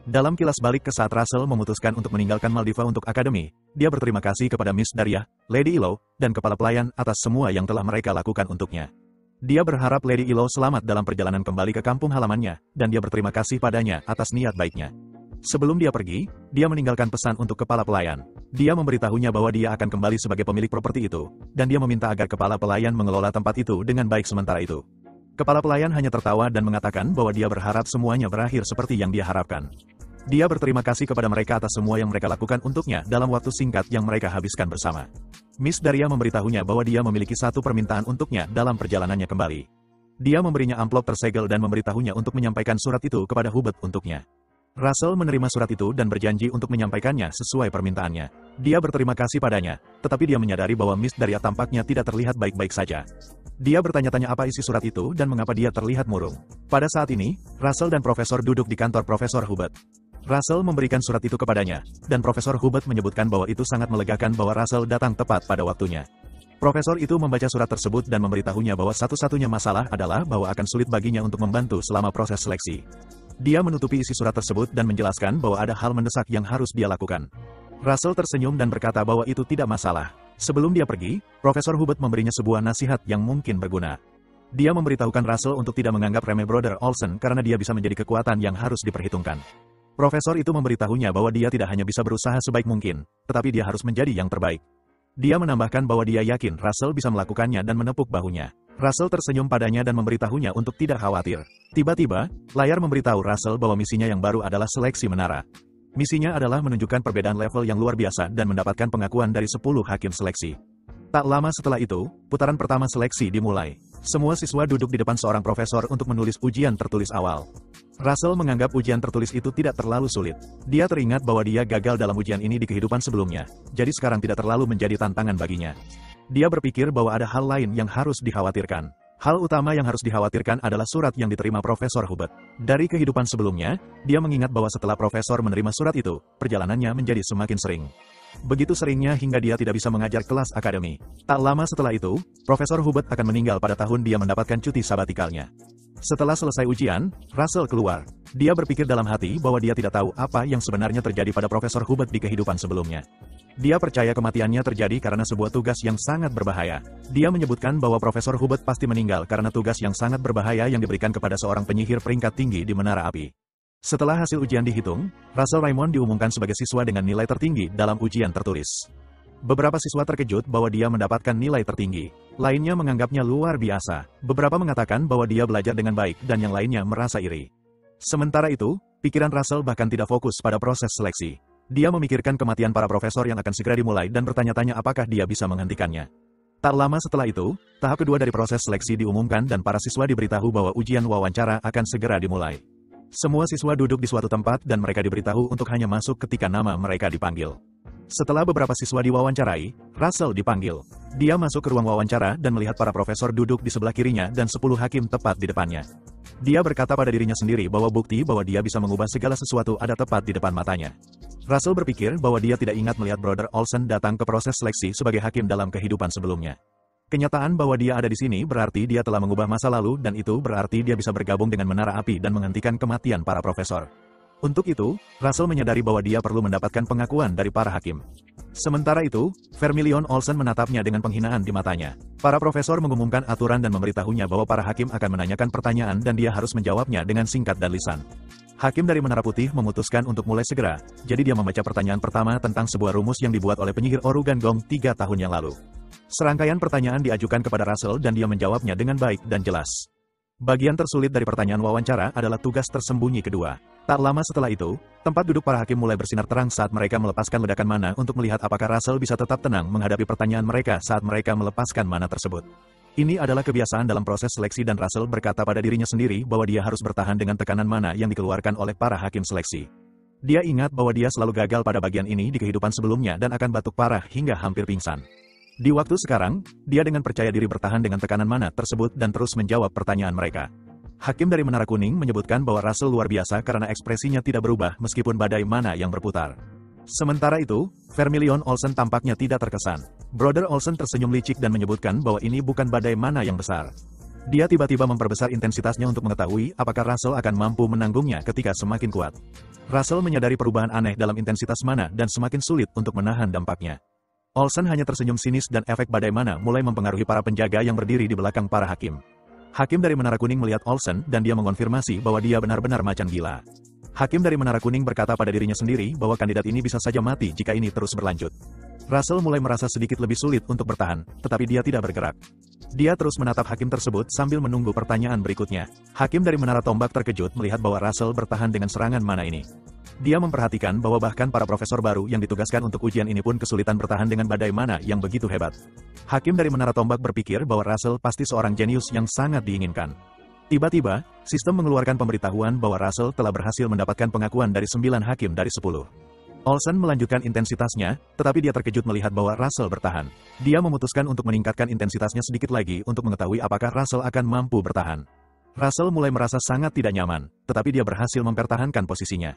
Dalam kilas balik ke saat Russell memutuskan untuk meninggalkan Maldiva untuk akademi, dia berterima kasih kepada Miss Daria, Lady Ilo, dan kepala pelayan atas semua yang telah mereka lakukan untuknya. Dia berharap Lady Ilo selamat dalam perjalanan kembali ke kampung halamannya, dan dia berterima kasih padanya atas niat baiknya. Sebelum dia pergi, dia meninggalkan pesan untuk kepala pelayan. Dia memberitahunya bahwa dia akan kembali sebagai pemilik properti itu, dan dia meminta agar kepala pelayan mengelola tempat itu dengan baik sementara itu. Kepala pelayan hanya tertawa dan mengatakan bahwa dia berharap semuanya berakhir seperti yang dia harapkan. Dia berterima kasih kepada mereka atas semua yang mereka lakukan untuknya dalam waktu singkat yang mereka habiskan bersama. Miss Daria memberitahunya bahwa dia memiliki satu permintaan untuknya dalam perjalanannya kembali. Dia memberinya amplop tersegel dan memberitahunya untuk menyampaikan surat itu kepada Hubert untuknya. Russell menerima surat itu dan berjanji untuk menyampaikannya sesuai permintaannya. Dia berterima kasih padanya, tetapi dia menyadari bahwa Miss Daria tampaknya tidak terlihat baik-baik saja. Dia bertanya-tanya apa isi surat itu dan mengapa dia terlihat murung. Pada saat ini, Russell dan Profesor duduk di kantor Profesor Hubert. Russell memberikan surat itu kepadanya, dan Profesor Hubert menyebutkan bahwa itu sangat melegakan bahwa Russell datang tepat pada waktunya. Profesor itu membaca surat tersebut dan memberitahunya bahwa satu-satunya masalah adalah bahwa akan sulit baginya untuk membantu selama proses seleksi. Dia menutupi isi surat tersebut dan menjelaskan bahwa ada hal mendesak yang harus dia lakukan. Russell tersenyum dan berkata bahwa itu tidak masalah. Sebelum dia pergi, Profesor Hubert memberinya sebuah nasihat yang mungkin berguna. Dia memberitahukan Russell untuk tidak menganggap remeh Brother Olsen karena dia bisa menjadi kekuatan yang harus diperhitungkan. Profesor itu memberitahunya bahwa dia tidak hanya bisa berusaha sebaik mungkin, tetapi dia harus menjadi yang terbaik. Dia menambahkan bahwa dia yakin Russell bisa melakukannya dan menepuk bahunya. Russell tersenyum padanya dan memberitahunya untuk tidak khawatir. Tiba-tiba, layar memberitahu Russell bahwa misinya yang baru adalah seleksi menara. Misinya adalah menunjukkan perbedaan level yang luar biasa dan mendapatkan pengakuan dari 10 hakim seleksi. Tak lama setelah itu, putaran pertama seleksi dimulai. Semua siswa duduk di depan seorang profesor untuk menulis ujian tertulis awal. Russell menganggap ujian tertulis itu tidak terlalu sulit. Dia teringat bahwa dia gagal dalam ujian ini di kehidupan sebelumnya, jadi sekarang tidak terlalu menjadi tantangan baginya. Dia berpikir bahwa ada hal lain yang harus dikhawatirkan. Hal utama yang harus dikhawatirkan adalah surat yang diterima Profesor Hubert. Dari kehidupan sebelumnya, dia mengingat bahwa setelah profesor menerima surat itu, perjalanannya menjadi semakin sering. Begitu seringnya hingga dia tidak bisa mengajar kelas akademi. Tak lama setelah itu, Profesor Hubert akan meninggal pada tahun dia mendapatkan cuti sabatikalnya. Setelah selesai ujian, Russell keluar. Dia berpikir dalam hati bahwa dia tidak tahu apa yang sebenarnya terjadi pada Profesor Hubert di kehidupan sebelumnya. Dia percaya kematiannya terjadi karena sebuah tugas yang sangat berbahaya. Dia menyebutkan bahwa Profesor Hubert pasti meninggal karena tugas yang sangat berbahaya yang diberikan kepada seorang penyihir peringkat tinggi di Menara Api. Setelah hasil ujian dihitung, Russell Raymond diumumkan sebagai siswa dengan nilai tertinggi dalam ujian tertulis. Beberapa siswa terkejut bahwa dia mendapatkan nilai tertinggi. Lainnya menganggapnya luar biasa. Beberapa mengatakan bahwa dia belajar dengan baik dan yang lainnya merasa iri. Sementara itu, pikiran Russell bahkan tidak fokus pada proses seleksi. Dia memikirkan kematian para profesor yang akan segera dimulai dan bertanya-tanya apakah dia bisa menghentikannya. Tak lama setelah itu, tahap kedua dari proses seleksi diumumkan dan para siswa diberitahu bahwa ujian wawancara akan segera dimulai. Semua siswa duduk di suatu tempat dan mereka diberitahu untuk hanya masuk ketika nama mereka dipanggil. Setelah beberapa siswa diwawancarai, Russell dipanggil. Dia masuk ke ruang wawancara dan melihat para profesor duduk di sebelah kirinya dan 10 hakim tepat di depannya. Dia berkata pada dirinya sendiri bahwa bukti bahwa dia bisa mengubah segala sesuatu ada tepat di depan matanya. Russell berpikir bahwa dia tidak ingat melihat Brother Olsen datang ke proses seleksi sebagai hakim dalam kehidupan sebelumnya. Kenyataan bahwa dia ada di sini berarti dia telah mengubah masa lalu dan itu berarti dia bisa bergabung dengan Menara Api dan menghentikan kematian para profesor. Untuk itu, Russell menyadari bahwa dia perlu mendapatkan pengakuan dari para hakim. Sementara itu, Vermilion Olsen menatapnya dengan penghinaan di matanya. Para profesor mengumumkan aturan dan memberitahunya bahwa para hakim akan menanyakan pertanyaan dan dia harus menjawabnya dengan singkat dan lisan. Hakim dari Menara Putih memutuskan untuk mulai segera, jadi dia membaca pertanyaan pertama tentang sebuah rumus yang dibuat oleh penyihir Orugan Gong 3 tahun yang lalu. Serangkaian pertanyaan diajukan kepada Russell dan dia menjawabnya dengan baik dan jelas. Bagian tersulit dari pertanyaan wawancara adalah tugas tersembunyi kedua. Tak lama setelah itu, tempat duduk para hakim mulai bersinar terang saat mereka melepaskan ledakan mana untuk melihat apakah Russell bisa tetap tenang menghadapi pertanyaan mereka saat mereka melepaskan mana tersebut. Ini adalah kebiasaan dalam proses seleksi dan Russell berkata pada dirinya sendiri bahwa dia harus bertahan dengan tekanan mana yang dikeluarkan oleh para hakim seleksi. Dia ingat bahwa dia selalu gagal pada bagian ini di kehidupan sebelumnya dan akan batuk parah hingga hampir pingsan. Di waktu sekarang, dia dengan percaya diri bertahan dengan tekanan mana tersebut dan terus menjawab pertanyaan mereka. Hakim dari Menara Kuning menyebutkan bahwa Russell luar biasa karena ekspresinya tidak berubah meskipun badai mana yang berputar. Sementara itu, Vermilion Olsen tampaknya tidak terkesan. Brother Olsen tersenyum licik dan menyebutkan bahwa ini bukan badai mana yang besar. Dia tiba-tiba memperbesar intensitasnya untuk mengetahui apakah Russell akan mampu menanggungnya ketika semakin kuat. Russell menyadari perubahan aneh dalam intensitas mana dan semakin sulit untuk menahan dampaknya. Olsen hanya tersenyum sinis dan efek badai mana mulai mempengaruhi para penjaga yang berdiri di belakang para hakim. Hakim dari Menara Kuning melihat Olsen dan dia mengonfirmasi bahwa dia benar-benar macan gila. Hakim dari Menara Kuning berkata pada dirinya sendiri bahwa kandidat ini bisa saja mati jika ini terus berlanjut. Russell mulai merasa sedikit lebih sulit untuk bertahan, tetapi dia tidak bergerak. Dia terus menatap hakim tersebut sambil menunggu pertanyaan berikutnya. Hakim dari Menara Tombak terkejut melihat bahwa Russell bertahan dengan serangan mana ini. Dia memperhatikan bahwa bahkan para profesor baru yang ditugaskan untuk ujian ini pun kesulitan bertahan dengan badai mana yang begitu hebat. Hakim dari Menara Tombak berpikir bahwa Russell pasti seorang jenius yang sangat diinginkan. Tiba-tiba, sistem mengeluarkan pemberitahuan bahwa Russell telah berhasil mendapatkan pengakuan dari 9 hakim dari 10. Olsen melanjutkan intensitasnya, tetapi dia terkejut melihat bahwa Russell bertahan. Dia memutuskan untuk meningkatkan intensitasnya sedikit lagi untuk mengetahui apakah Russell akan mampu bertahan. Russell mulai merasa sangat tidak nyaman, tetapi dia berhasil mempertahankan posisinya.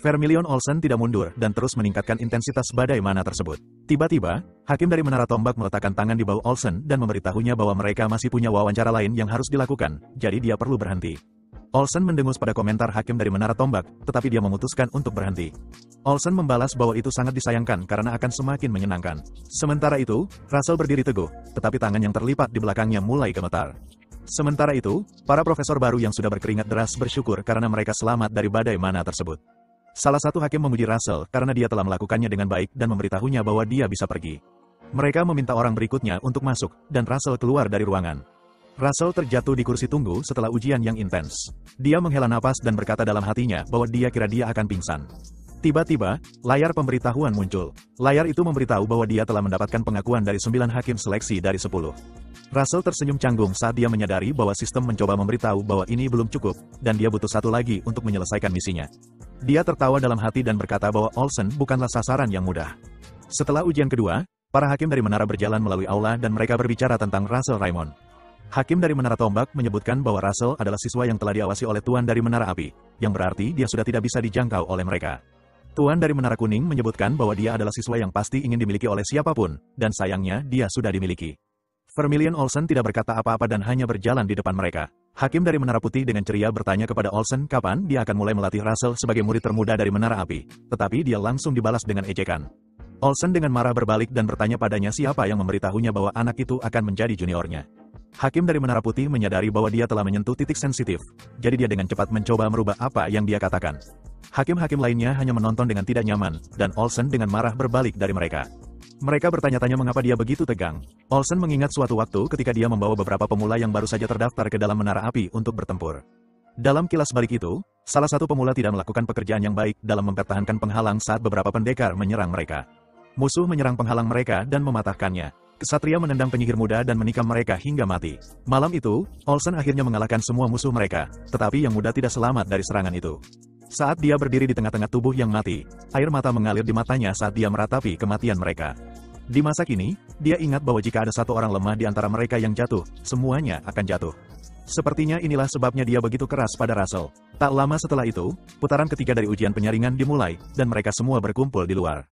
Vermilion Olsen tidak mundur dan terus meningkatkan intensitas badai mana tersebut. Tiba-tiba, hakim dari Menara Tombak meletakkan tangan di bahu Olsen dan memberitahunya bahwa mereka masih punya wawancara lain yang harus dilakukan, jadi dia perlu berhenti. Olsen mendengus pada komentar hakim dari Menara Tombak, tetapi dia memutuskan untuk berhenti. Olsen membalas bahwa itu sangat disayangkan karena akan semakin menyenangkan. Sementara itu, Russell berdiri teguh, tetapi tangan yang terlipat di belakangnya mulai gemetar. Sementara itu, para profesor baru yang sudah berkeringat deras bersyukur karena mereka selamat dari badai mana tersebut. Salah satu hakim memuji Russell karena dia telah melakukannya dengan baik dan memberitahunya bahwa dia bisa pergi. Mereka meminta orang berikutnya untuk masuk, dan Russell keluar dari ruangan. Russell terjatuh di kursi tunggu setelah ujian yang intens. Dia menghela napas dan berkata dalam hatinya bahwa dia kira dia akan pingsan. Tiba-tiba, layar pemberitahuan muncul. Layar itu memberitahu bahwa dia telah mendapatkan pengakuan dari 9 hakim seleksi dari 10. Russell tersenyum canggung saat dia menyadari bahwa sistem mencoba memberitahu bahwa ini belum cukup, dan dia butuh satu lagi untuk menyelesaikan misinya. Dia tertawa dalam hati dan berkata bahwa Olsen bukanlah sasaran yang mudah. Setelah ujian kedua, para hakim dari menara berjalan melalui aula dan mereka berbicara tentang Russell Raymond. Hakim dari Menara Tombak menyebutkan bahwa Russell adalah siswa yang telah diawasi oleh Tuan dari Menara Api, yang berarti dia sudah tidak bisa dijangkau oleh mereka. Tuan dari Menara Kuning menyebutkan bahwa dia adalah siswa yang pasti ingin dimiliki oleh siapapun, dan sayangnya dia sudah dimiliki. Vermilion Olsen tidak berkata apa-apa dan hanya berjalan di depan mereka. Hakim dari Menara Putih dengan ceria bertanya kepada Olsen kapan dia akan mulai melatih Russell sebagai murid termuda dari Menara Api, tetapi dia langsung dibalas dengan ejekan. Olsen dengan marah berbalik dan bertanya padanya siapa yang memberitahunya bahwa anak itu akan menjadi juniornya. Hakim dari Menara Putih menyadari bahwa dia telah menyentuh titik sensitif, jadi dia dengan cepat mencoba merubah apa yang dia katakan. Hakim-hakim lainnya hanya menonton dengan tidak nyaman, dan Olsen dengan marah berbalik dari mereka. Mereka bertanya-tanya mengapa dia begitu tegang. Olsen mengingat suatu waktu ketika dia membawa beberapa pemula yang baru saja terdaftar ke dalam Menara Api untuk bertempur. Dalam kilas balik itu, salah satu pemula tidak melakukan pekerjaan yang baik dalam mempertahankan penghalang saat beberapa pendekar menyerang mereka. Musuh menyerang penghalang mereka dan mematahkannya. Kesatria menendang penyihir muda dan menikam mereka hingga mati. Malam itu, Olsen akhirnya mengalahkan semua musuh mereka, tetapi yang muda tidak selamat dari serangan itu. Saat dia berdiri di tengah-tengah tubuh yang mati, air mata mengalir di matanya saat dia meratapi kematian mereka. Di masa kini, dia ingat bahwa jika ada satu orang lemah di antara mereka yang jatuh, semuanya akan jatuh. Sepertinya inilah sebabnya dia begitu keras pada Russell. Tak lama setelah itu, putaran ketiga dari ujian penyaringan dimulai, dan mereka semua berkumpul di luar.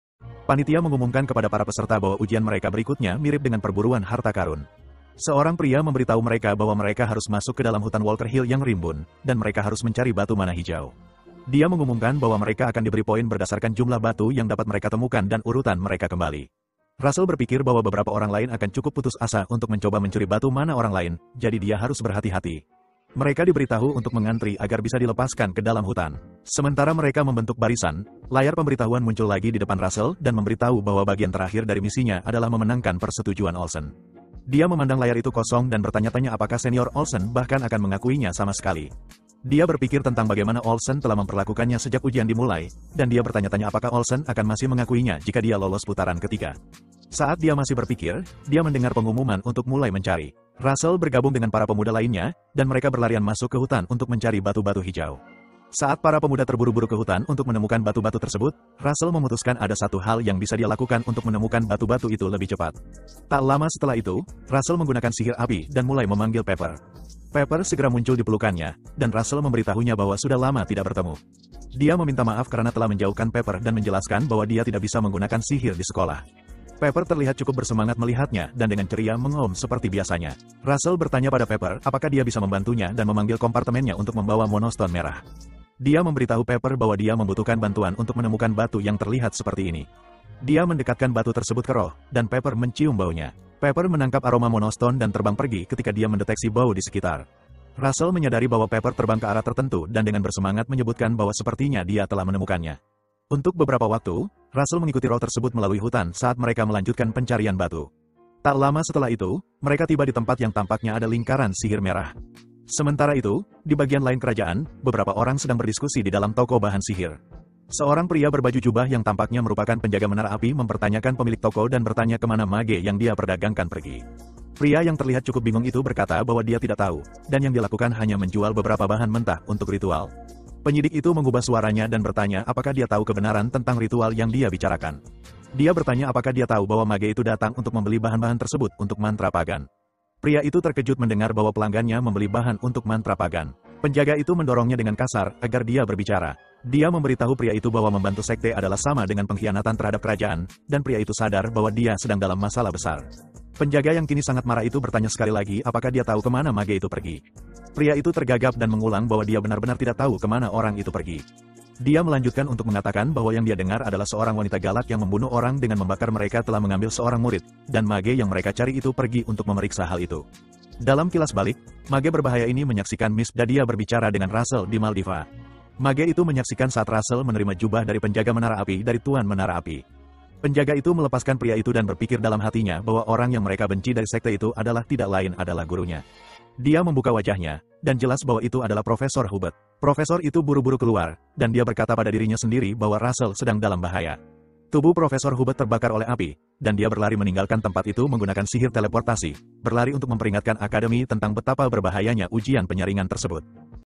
Panitia mengumumkan kepada para peserta bahwa ujian mereka berikutnya mirip dengan perburuan harta karun. Seorang pria memberitahu mereka bahwa mereka harus masuk ke dalam hutan Walker Hill yang rimbun, dan mereka harus mencari batu mana hijau. Dia mengumumkan bahwa mereka akan diberi poin berdasarkan jumlah batu yang dapat mereka temukan dan urutan mereka kembali. Russell berpikir bahwa beberapa orang lain akan cukup putus asa untuk mencoba mencuri batu mana orang lain, jadi dia harus berhati-hati. Mereka diberitahu untuk mengantri agar bisa dilepaskan ke dalam hutan. Sementara mereka membentuk barisan, layar pemberitahuan muncul lagi di depan Russell dan memberitahu bahwa bagian terakhir dari misinya adalah memenangkan persetujuan Olsen. Dia memandang layar itu kosong dan bertanya-tanya apakah senior Olsen bahkan akan mengakuinya sama sekali. Dia berpikir tentang bagaimana Olsen telah memperlakukannya sejak ujian dimulai, dan dia bertanya-tanya apakah Olsen akan masih mengakuinya jika dia lolos putaran ketiga. Saat dia masih berpikir, dia mendengar pengumuman untuk mulai mencari. Russell bergabung dengan para pemuda lainnya, dan mereka berlarian masuk ke hutan untuk mencari batu-batu hijau. Saat para pemuda terburu-buru ke hutan untuk menemukan batu-batu tersebut, Russell memutuskan ada satu hal yang bisa dia lakukan untuk menemukan batu-batu itu lebih cepat. Tak lama setelah itu, Russell menggunakan sihir api dan mulai memanggil Pepper. Pepper segera muncul di pelukannya, dan Russell memberitahunya bahwa sudah lama tidak bertemu. Dia meminta maaf karena telah menjauhkan Pepper dan menjelaskan bahwa dia tidak bisa menggunakan sihir di sekolah. Pepper terlihat cukup bersemangat melihatnya dan dengan ceria mengom seperti biasanya. Russell bertanya pada Pepper apakah dia bisa membantunya dan memanggil kompartemennya untuk membawa monoston merah. Dia memberitahu Pepper bahwa dia membutuhkan bantuan untuk menemukan batu yang terlihat seperti ini. Dia mendekatkan batu tersebut ke Roh, dan Pepper mencium baunya. Pepper menangkap aroma monoston dan terbang pergi ketika dia mendeteksi bau di sekitar. Russell menyadari bahwa Pepper terbang ke arah tertentu dan dengan bersemangat menyebutkan bahwa sepertinya dia telah menemukannya. Untuk beberapa waktu, Russell mengikuti Roh tersebut melalui hutan saat mereka melanjutkan pencarian batu. Tak lama setelah itu, mereka tiba di tempat yang tampaknya ada lingkaran sihir merah. Sementara itu, di bagian lain kerajaan, beberapa orang sedang berdiskusi di dalam toko bahan sihir. Seorang pria berbaju jubah yang tampaknya merupakan penjaga menara api mempertanyakan pemilik toko dan bertanya kemana mage yang dia perdagangkan pergi. Pria yang terlihat cukup bingung itu berkata bahwa dia tidak tahu, dan yang dilakukan hanya menjual beberapa bahan mentah untuk ritual. Penyidik itu mengubah suaranya dan bertanya apakah dia tahu kebenaran tentang ritual yang dia bicarakan. Dia bertanya apakah dia tahu bahwa mage itu datang untuk membeli bahan-bahan tersebut untuk mantra pagan. Pria itu terkejut mendengar bahwa pelanggannya membeli bahan untuk mantra pagan. Penjaga itu mendorongnya dengan kasar agar dia berbicara. Dia memberitahu pria itu bahwa membantu sekte adalah sama dengan pengkhianatan terhadap kerajaan, dan pria itu sadar bahwa dia sedang dalam masalah besar. Penjaga yang kini sangat marah itu bertanya sekali lagi apakah dia tahu kemana mage itu pergi. Pria itu tergagap dan mengulang bahwa dia benar-benar tidak tahu kemana orang itu pergi. Dia melanjutkan untuk mengatakan bahwa yang dia dengar adalah seorang wanita galak yang membunuh orang dengan membakar mereka telah mengambil seorang murid, dan mage yang mereka cari itu pergi untuk memeriksa hal itu. Dalam kilas balik, mage berbahaya ini menyaksikan Miss Dadia berbicara dengan Russell di Maldiva. Mage itu menyaksikan saat Russell menerima jubah dari penjaga menara api dari Tuan Menara Api. Penjaga itu melepaskan pria itu dan berpikir dalam hatinya bahwa orang yang mereka benci dari sekte itu adalah tidak lain adalah gurunya. Dia membuka wajahnya, dan jelas bahwa itu adalah Profesor Hubert. Profesor itu buru-buru keluar, dan dia berkata pada dirinya sendiri bahwa Russell sedang dalam bahaya. Tubuh Profesor Hubert terbakar oleh api, dan dia berlari meninggalkan tempat itu menggunakan sihir teleportasi, berlari untuk memperingatkan Akademi tentang betapa berbahayanya ujian penyaringan tersebut.